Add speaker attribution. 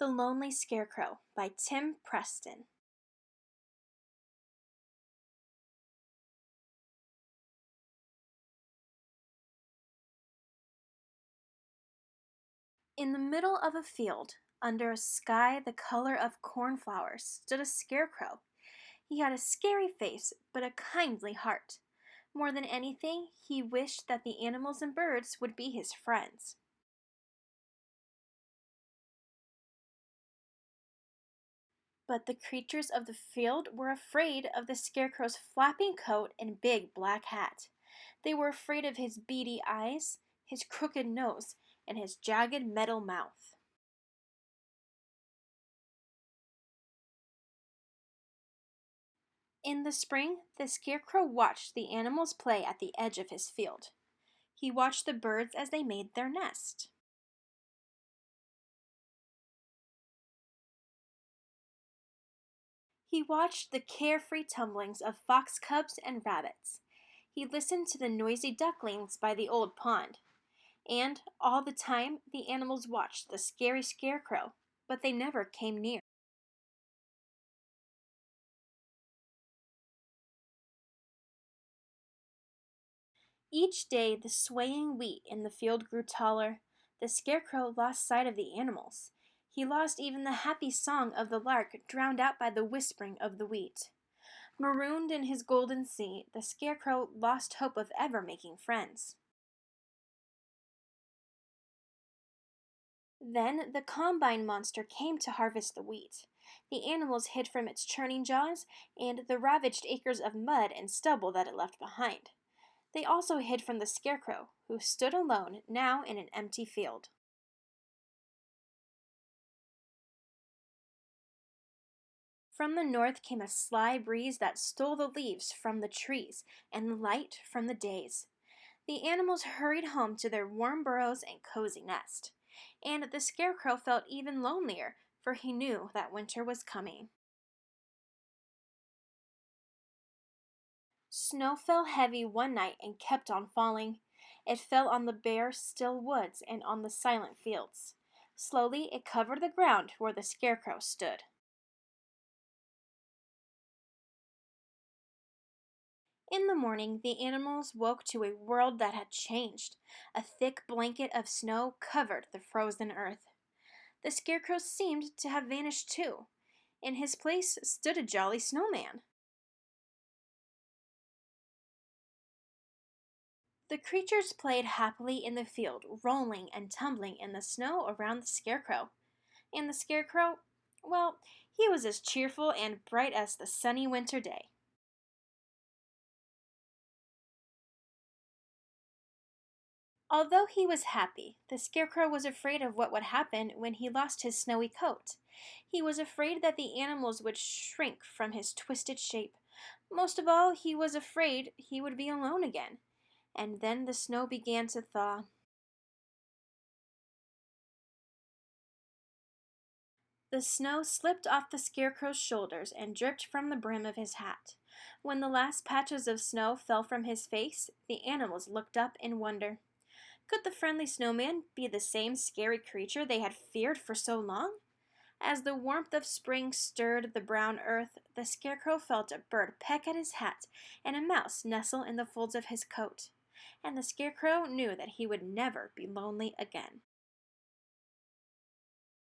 Speaker 1: The Lonely Scarecrow by Tim Preston. In the middle of a field, under a sky the color of cornflowers, stood a scarecrow. He had a scary face, but a kindly heart. More than anything, he wished that the animals and birds would be his friends. But the creatures of the field were afraid of the scarecrow's flapping coat and big black hat. They were afraid of his beady eyes, his crooked nose, and his jagged metal mouth. In the spring, the scarecrow watched the animals play at the edge of his field. He watched the birds as they made their nest. He watched the carefree tumblings of fox cubs and rabbits. He listened to the noisy ducklings by the old pond. And all the time, the animals watched the scary scarecrow, but they never came near. Each day the swaying wheat in the field grew taller. The scarecrow lost sight of the animals. He lost even the happy song of the lark, drowned out by the whispering of the wheat. Marooned in his golden sea, the scarecrow lost hope of ever making friends. Then the combine monster came to harvest the wheat. The animals hid from its churning jaws and the ravaged acres of mud and stubble that it left behind. They also hid from the scarecrow, who stood alone now in an empty field. From the north came a sly breeze that stole the leaves from the trees and the light from the days. The animals hurried home to their warm burrows and cozy nest. And the scarecrow felt even lonelier, for he knew that winter was coming. Snow fell heavy one night and kept on falling. It fell on the bare, still woods and on the silent fields. Slowly it covered the ground where the scarecrow stood. In the morning, the animals woke to a world that had changed. A thick blanket of snow covered the frozen earth. The scarecrow seemed to have vanished too. In his place stood a jolly snowman. The creatures played happily in the field, rolling and tumbling in the snow around the scarecrow. And the scarecrow, well, he was as cheerful and bright as the sunny winter day. Although he was happy, the scarecrow was afraid of what would happen when he lost his snowy coat. He was afraid that the animals would shrink from his twisted shape. Most of all, he was afraid he would be alone again. And then the snow began to thaw. The snow slipped off the scarecrow's shoulders and dripped from the brim of his hat. When the last patches of snow fell from his face, the animals looked up in wonder. Could the friendly snowman be the same scary creature they had feared for so long? As the warmth of spring stirred the brown earth, the scarecrow felt a bird peck at his hat and a mouse nestle in the folds of his coat. And the scarecrow knew that he would never be lonely again.